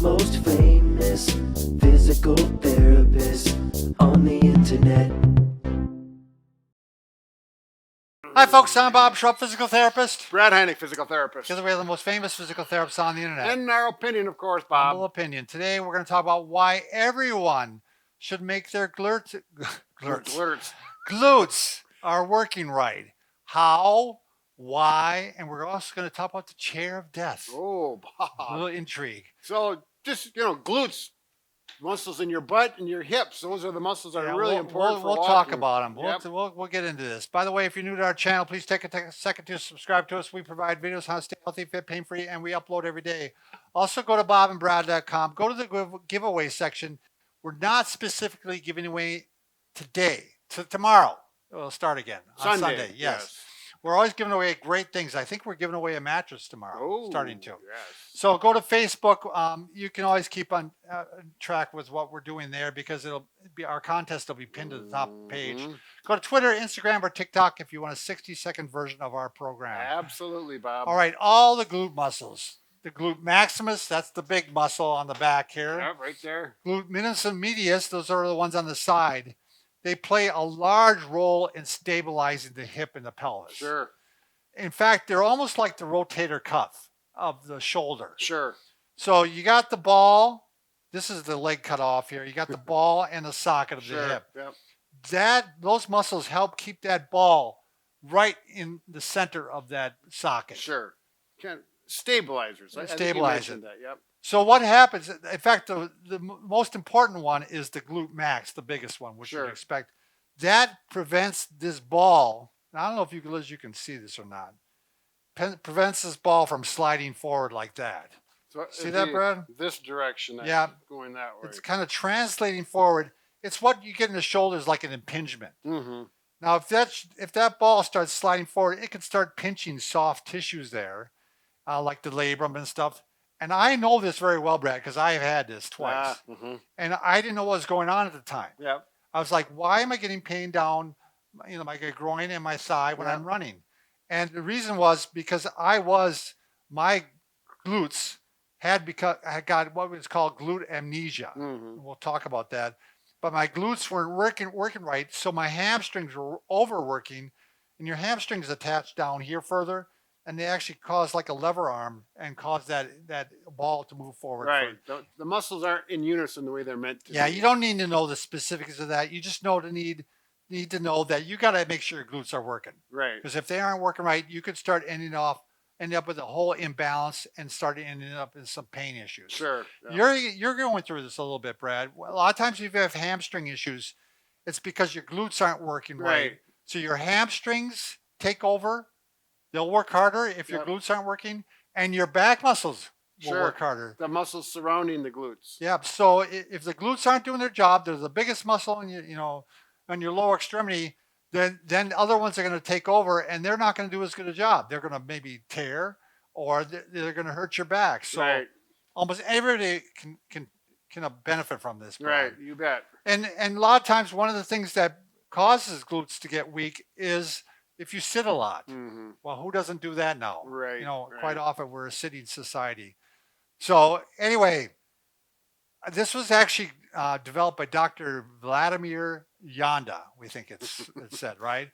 most famous physical therapist on the internet. Hi folks, I'm Bob Schrupp, physical therapist. Brad Heineck, physical therapist. Together we are the most famous physical therapists on the internet. In our opinion, of course, Bob. Humble opinion. Today we're going to talk about why everyone should make their glutes are working right. How, why, and we're also going to talk about the chair of death. Oh, Bob. A little intrigue. So just, glutes, muscles in your butt and your hips. Those are the muscles that are really important for We'll walking. talk about them. Yep. We'll get into this. By the way, if you're new to our channel, please take a second to subscribe to us. We provide videos on how to stay healthy, fit, pain-free, and we upload every day. Also, go to bobandbrad.com. Go to the giveaway section. We're not specifically giving away today. Tomorrow, we'll start again on Sunday. Yes. We're always giving away great things. I think we're giving away a mattress tomorrow, starting to. Yes. So go to Facebook. You can always keep on track with what we're doing there because our contest will be pinned to the top page. Go to Twitter, Instagram, or TikTok if you want a 60-second version of our program. Absolutely, Bob. All right, all the glute muscles. The glute maximus, that's the big muscle on the back here. Yeah, right there. Glute minimus and medius, those are the ones on the side. They play a large role in stabilizing the hip and the pelvis. Sure. In fact, they're almost like the rotator cuff of the shoulder. Sure. So you got the ball. This is the leg cut off here. You got the ball and the socket of the hip. Yep. Those muscles help keep that ball right in the center of that socket. Sure. Stabilizers. I think you mentioned that. Yep. So what happens, in fact, the most important one is the glute max, the biggest one, which you'd expect. That prevents this ball. I don't know if you can see this or not. Prevents this ball from sliding forward like that. So see that, Brad? This direction. Yeah. Going that way. It's kind of translating forward. It's what you get in the shoulders like an impingement. Mm-hmm. Now, if that ball starts sliding forward, it can start pinching soft tissues there, like the labrum and stuff. And I know this very well, Brad, because I have had this twice. And I didn't know what was going on at the time. Yep. I was like, why am I getting pain down, my groin and my thigh when I'm running? And the reason was because my glutes had got what was called glute amnesia. We'll talk about that. But my glutes weren't working right, so my hamstrings were overworking. And your hamstrings attached down here further. And they actually cause like a lever arm and cause that ball to move forward. Right. The muscles aren't in unison the way they're meant to. Yeah, you don't need to know the specifics of that. You just need to know that you got to make sure your glutes are working. Right. Because if they aren't working right, you could start ending up with a whole imbalance and start ending up in some pain issues. Sure. Yeah. You're going through this a little bit, Brad. A lot of times if you have hamstring issues, it's because your glutes aren't working right. So your hamstrings take over. They'll work harder if your glutes aren't working, and your back muscles will work harder. The muscles surrounding the glutes. Yeah. So if the glutes aren't doing their job, they're the biggest muscle in on your lower extremity. Then other ones are going to take over, and they're not going to do as good a job. They're going to maybe tear, or they're going to hurt your back. So almost everybody can benefit from this. Right. You bet. And a lot of times, one of the things that causes glutes to get weak is if you sit a lot. Well, who doesn't do that now? Right. Quite often we're a sitting society. So anyway, this was actually developed by Dr. Vladimir Yanda. We think it's said, right?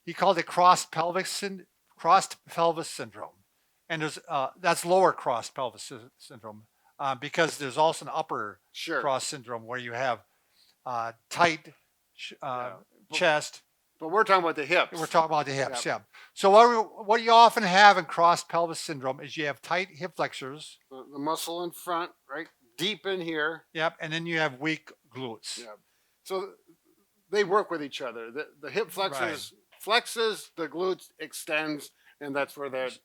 He called it crossed pelvis syndrome, and there's that's lower crossed pelvis syndrome because there's also an upper cross syndrome where you have tight chest. But we're talking about the hips. We're talking about the hips, yeah. So what you often have in crossed pelvis syndrome is you have tight hip flexors. The muscle in front, right? Deep in here. Yep, and then you have weak glutes. Yep. So they work with each other. The hip flexors flexes, the glutes extends, and that's where that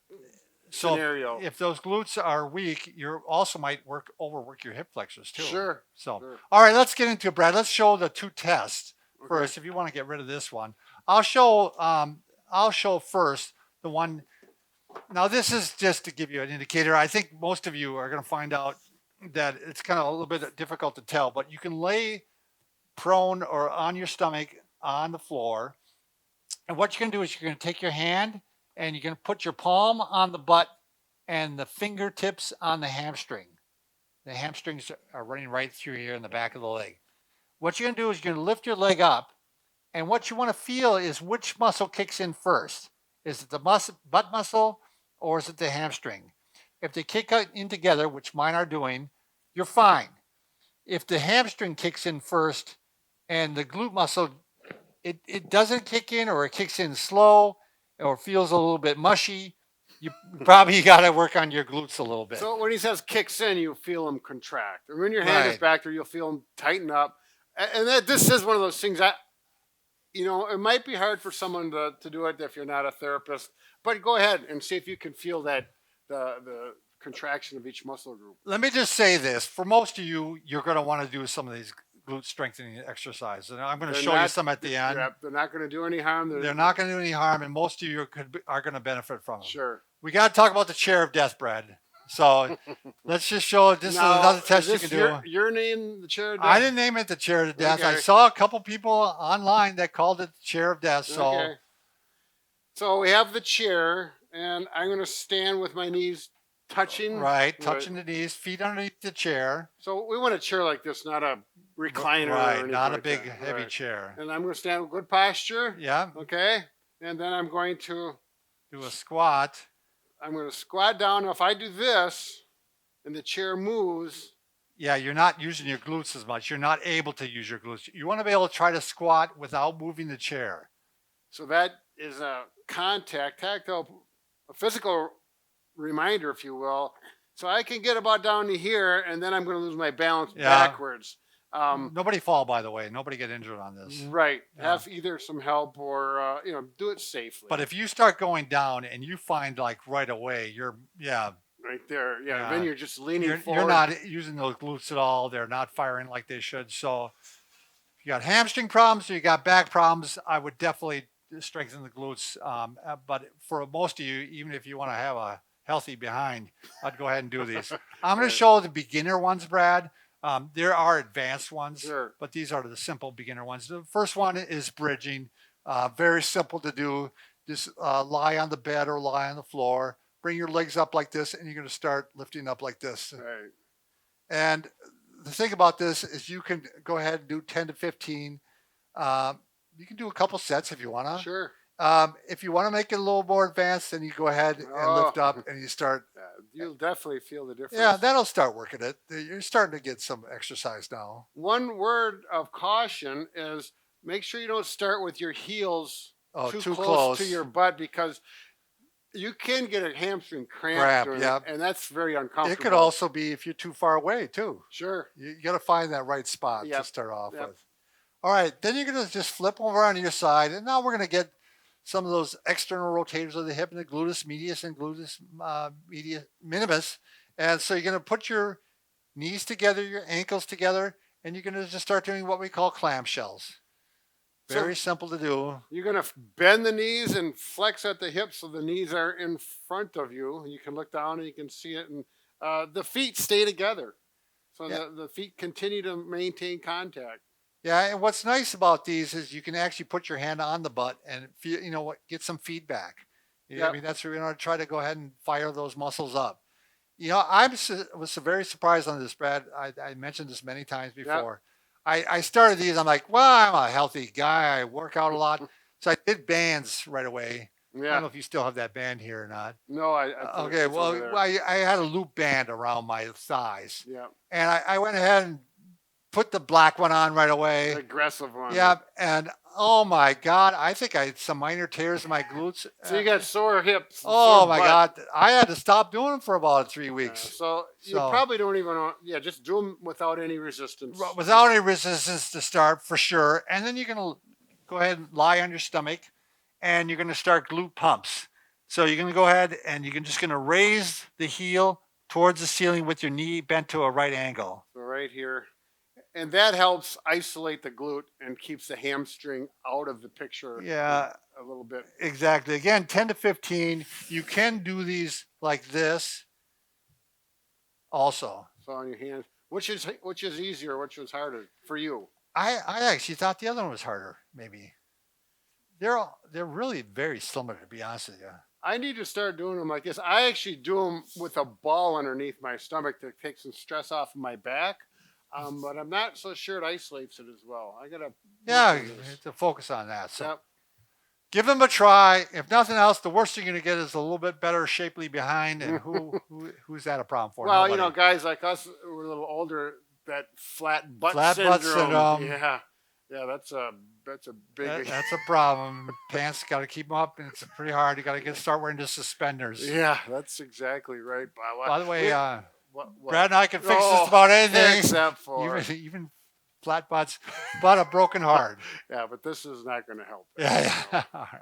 scenario. If those glutes are weak, you also might overwork your hip flexors too. Sure. So, all right, let's get into it, Brad. Let's show the two tests first. If you want to get rid of this one. I'll show first the one. Now this is just to give you an indicator. I think most of you are going to find out that it's kind of a little bit difficult to tell, but you can lay prone or on your stomach on the floor. And what you're going to do is you're going to take your hand and you're going to put your palm on the butt and the fingertips on the hamstring. The hamstrings are running right through here in the back of the leg. What you're going to do is you're going to lift your leg up, and what you want to feel is which muscle kicks in first. Is it the butt muscle or is it the hamstring? If they kick in together, which mine are doing, you're fine. If the hamstring kicks in first and the glute muscle, it doesn't kick in, or it kicks in slow, or feels a little bit mushy, you probably got to work on your glutes a little bit. So when he says kicks in, you feel them contract. And when your hand is back there, you'll feel them tighten up. And this is one of those things that, it might be hard for someone to do it if you're not a therapist. But go ahead and see if you can feel that the contraction of each muscle group. Let me just say this. For most of you, you're going to want to do some of these glute strengthening exercises. And I'm going to show you some at the end. They're not going to do any harm. They're not going to do any harm, and most of you are going to benefit from them. Sure. We got to talk about the chair of death, Brad. So let's just show this is another test you can do. Your name, the chair of death? I didn't name it the chair of death. Okay. I saw a couple people online that called it the chair of death. So, okay. So we have the chair, and I'm going to stand with my knees touching. Right, touching the knees, feet underneath the chair. So we want a chair like this, not a recliner. Right, or not a like big, that. heavy chair. And I'm going to stand with good posture. Yeah. Okay. And then I'm going to do a squat. I'm going to squat down. Now, if I do this and the chair moves. Yeah, you're not using your glutes as much. You're not able to use your glutes. You want to be able to try to squat without moving the chair. So that is a tactile, a physical reminder, if you will. So I can get about down to here, and then I'm going to lose my balance backwards. Nobody fall, by the way. Nobody get injured on this. Right. Yeah. Have either some help or, do it safely. But if you start going down and you find like right away, right there. Yeah. Then you're just leaning forward. You're not using those glutes at all. They're not firing like they should. So if you got hamstring problems or you got back problems, I would definitely strengthen the glutes. But for most of you, even if you want to have a healthy behind, I'd go ahead and do these. I'm going to show the beginner ones, Brad. There are advanced ones, but these are the simple beginner ones. The first one is bridging. Very simple to do. Just lie on the bed or lie on the floor. Bring your legs up like this, and you're going to start lifting up like this. Right. And the thing about this is you can go ahead and do 10 to 15. You can do a couple sets if you want to. Sure. If you want to make it a little more advanced, then you go ahead and lift up and you start. You'll definitely feel the difference. Yeah, that'll start working it. You're starting to get some exercise now. One word of caution is make sure you don't start with your heels too close to your butt, because you can get a hamstring cramp. And that's very uncomfortable. It could also be if you're too far away too. Sure. You got to find that right spot to start off with. All right, then you're going to just flip over on your side, and now we're going to get some of those external rotators of the hip and the gluteus medius and gluteus minimus. And so you're going to put your knees together, your ankles together, and you're going to just start doing what we call clamshells. Very simple to do. You're going to bend the knees and flex at the hips so the knees are in front of you. You can look down and you can see it. And the feet stay together. So the feet continue to maintain contact. Yeah, and what's nice about these is you can actually put your hand on the butt and feel, get some feedback. I mean, that's what we're going to try to go ahead and fire those muscles up. I was very surprised on this, Brad. I mentioned this many times before. I started these. I'm like, well, I'm a healthy guy. I work out a lot. So I did bands right away. I don't know if you still have that band here or not. No, okay, well, I had a loop band around my thighs. Yeah. And I went ahead and put the black one on right away. The aggressive one. Yeah, and oh my God, I think I had some minor tears in my glutes. So you got sore hips. Oh my God, I had to stop doing them for about 3 weeks. So you probably don't even want, just do them without any resistance. Without any resistance to start, for sure. And then you're going to go ahead and lie on your stomach, and you're going to start glute pumps. So you're going to go ahead and you're just going to raise the heel towards the ceiling with your knee bent to a right angle. So right here. And that helps isolate the glute and keeps the hamstring out of the picture a little bit. Exactly. Again, 10 to 15. You can do these like this also. So on your hands. Which is easier, which was harder for you? I actually thought the other one was harder, maybe. They're really very similar, to be honest with you. I need to start doing them like this. I actually do them with a ball underneath my stomach to take some stress off of my back. But I'm not so sure it isolates it as well. I gotta Yeah, work you on have this. to focus on that. So Yep. give them a try. If nothing else, the worst you're going to get is a little bit better shapely behind. And who's that a problem for? Well, Nobody. guys like us, we're a little older. That flat butt Flat butt syndrome. syndrome. Yeah, yeah, that's a big. That's a problem. Pants got to keep them up, and it's pretty hard. You got to start wearing the suspenders. Yeah, that's exactly right. By the way, what? Brad and I can fix Oh, just about anything, except for even flat butts, but a broken heart. yeah, but this is not going to help. Yeah. All right.